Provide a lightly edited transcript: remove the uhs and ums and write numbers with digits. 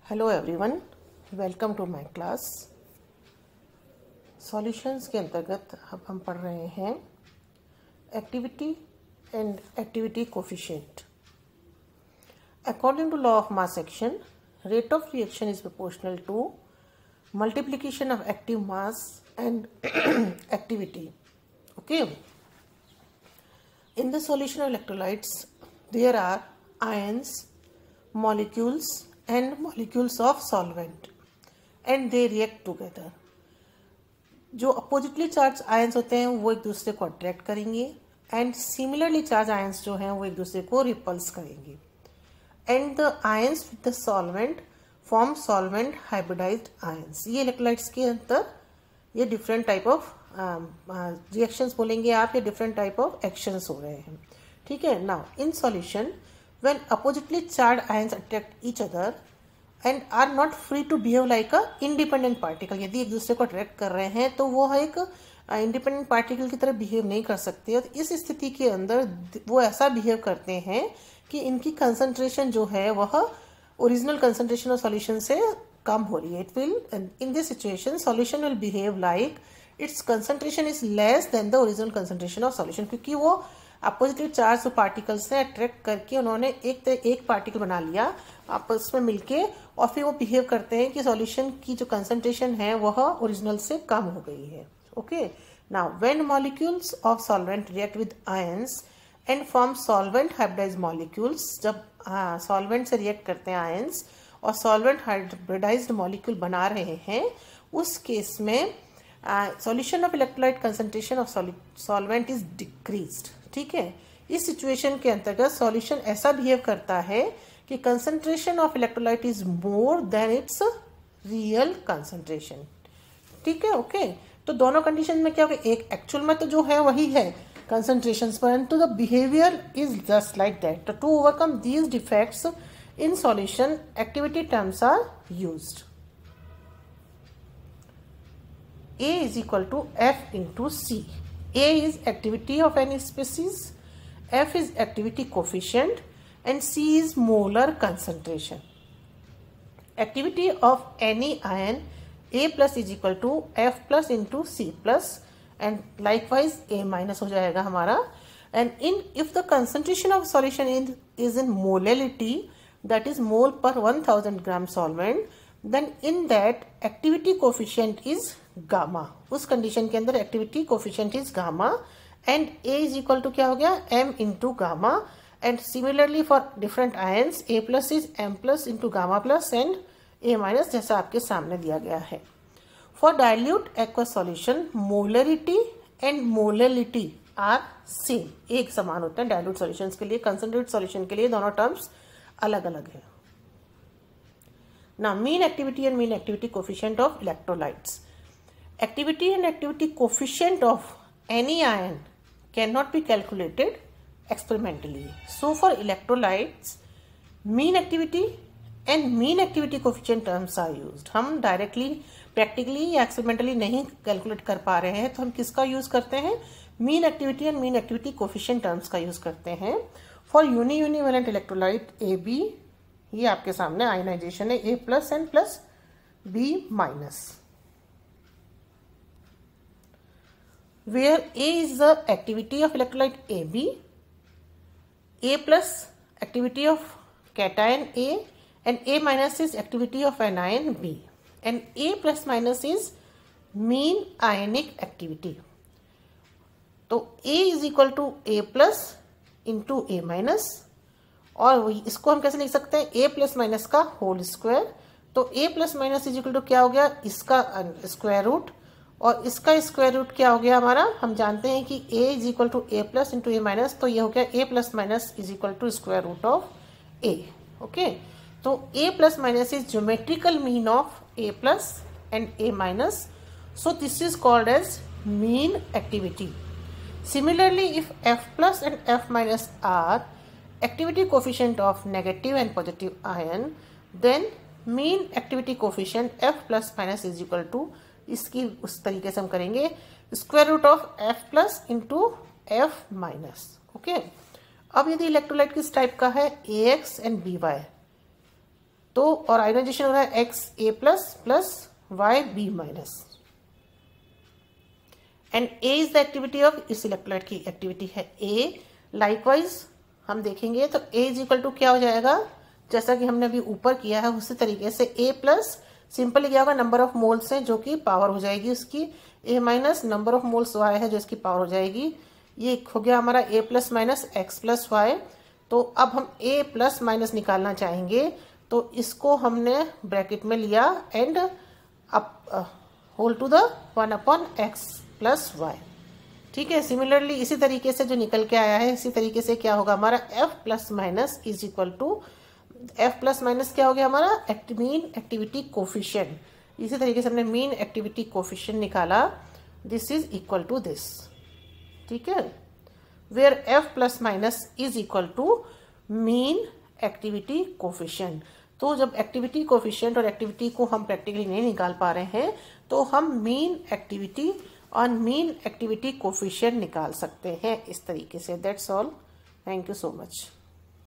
Hello everyone, welcome to my class. Solutions के अंतर्गत अब हम पढ़ रहे हैं activity and activity coefficient. According to law of mass action, rate of reaction is proportional to multiplication of active mass and activity. Okay, in the solution of electrolytes there are ions, molecules and molecules of solvent and they react together. जो oppositely charge ions होते हैं वो एक दूसरे को attract करेंगे and similarly charge ions जो हैं वो एक दूसरे को रिपल्स करेंगे and the ions with the solvent form solvent hybridized ions. ये इलेक्ट्रोलाइट्स के अंदर ये डिफरेंट टाइप ऑफ रिएक्शंस बोलेंगे आप, या डिफरेंट टाइप ऑफ एक्शंस हो रहे हैं। ठीक है, now in solution when oppositely charge ions attract each other and are not free to behave like a independent particle. यदि एक दूसरे को अट्रैक्ट कर रहे हैं तो वो एक इंडिपेंडेंट पार्टिकल की तरह बिहेव नहीं कर सकते। और इस स्थिति के अंदर वो ऐसा बिहेव करते हैं कि इनकी कंसंट्रेशन जो है वह ओरिजिनल कंसंट्रेशन ऑफ सॉल्यूशन से कम हो रही है। It will in this situation solution will behave like it's concentration is less than the original concentration of solution, क्योंकि वो अपोजिटली चार्ज पार्टिकल्स से अट्रैक्ट करके उन्होंने एक पार्टिकल बना लिया आपस में मिलके, और फिर वो बिहेव करते हैं कि सॉल्यूशन की जो कंसंट्रेशन है वह ओरिजिनल से कम हो गई है। Okay, now when molecules of solvent react with ions and form solvent hybridized molecules, जब सॉल्वेंट से रिएक्ट करते हैं आयंस और सॉल्वेंट हाइब्रिडाइज्ड मॉलिक्यूल बना रहे हैं, उस केस में solution of electrolyte concentration of solvent is decreased. ठीक है, इस सिचुएशन के अंतर्गत सॉल्यूशन ऐसा बिहेव करता है कि concentration of electrolyte is more than it's real concentration. ठीक है, ओके, तो दोनों कंडीशन में क्या होगा, एक एक्चुअल में तो जो है वही है कंसंट्रेशन, परंतु the behaviour is just like that. To overcome these defects in solution activity terms are used. A is equal to F into C. A is activity of any species, F is activity coefficient and C is molar concentration. Activity of any ion A plus is equal to F plus into C plus and likewise A minus हो जाएगा हमारा। And if the concentration of solution is in molality, that is mole per 1000 gram solvent, then in that activity coefficient is gamma। उस condition के अंदर activity coefficient is gamma and A is equal to क्या हो गया, M into gamma, and similarly for different ions A plus is M plus into gamma plus and A minus, जैसा आपके सामने दिया गया है। For dilute aqueous solution molarity and molality are same, एक समान होते हैं dilute solutions के लिए। concentrated solution के लिए दोनों terms अलग अलग है। Now mean activity and mean activity coefficient of electrolytes. Activity and activity coefficient of any ion cannot be calculated experimentally. So for electrolytes, mean activity and mean activity coefficient terms are used. हम directly, practically या experimentally नहीं calculate कर पा रहे हैं, तो हम किसका use करते हैं, mean activity and mean activity coefficient terms का use करते हैं। For univalent electrolyte A B, ये आपके सामने आयनाइजेशन है A plus and plus B minus, where A is the activity of electrolyte A B, A plus activity of cation A and A minus is activity of anion B, and A plus minus is mean ionic activity. तो A is equal to A plus into A minus, और इसको हम कैसे लिख सकते हैं, A plus minus का whole square. तो A plus minus is equal to क्या हो गया, इसका स्क्वायर रूट, और इसका स्क्वायर रूट क्या हो गया हमारा, हम जानते हैं कि A is equal to A plus into A minus, तो ये हो गया A plus minus is equal to square root of A. Okay, तो A plus minus is geometrical mean of A plus and A minus, so this is called as mean activity. Similarly, if F plus and F minus are activity coefficient of negative and positive ion, then mean activity coefficient F plus minus is equal to, इसकी उस तरीके से हम करेंगे square root of F plus into F minus। Okay, अब यदि electrolyte किस type का है, AX and BY, तो और आयोनाइजेशन हो रहा है X A plus plus Y B minus, and A is the activity of, इस इलेक्ट्रोलाइट की एक्टिविटी है ए। लाइकवाइज हम देखेंगे तो ए इज इक्वल टू क्या हो जाएगा, जैसा कि हमने अभी ऊपर किया है उसी तरीके से ए प्लस सिंपली क्या होगा, नंबर ऑफ मोल्स है जो कि पावर हो जाएगी उसकी, A minus number of moles Y है जो इसकी पावर हो जाएगी। ये हो गया हमारा A plus minus X plus Y. तो अब हम ए प्लस माइनस निकालना चाहेंगे, तो इसको हमने ब्रैकेट में लिया and up whole to the 1/x plus Y. ठीक है, सिमिलरली इसी तरीके से जो निकल के आया है, इसी तरीके से क्या होगा हमारा F plus minus is equal to, F plus minus क्या हो गया हमारा मीन एक्टिविटी कोफिशिएंट। इसी तरीके से हमने मीन एक्टिविटी कोफिशिएंट निकाला, this is equal to this. ठीक है, where F plus minus is equal to mean activity coefficient. तो जब एक्टिविटी कोफिशिएंट और एक्टिविटी को हम प्रैक्टिकली नहीं निकाल पा रहे हैं, तो हम मीन एक्टिविटी और मीन एक्टिविटी कोफिशिएंट निकाल सकते हैं इस तरीके से। That's all, thank you so much.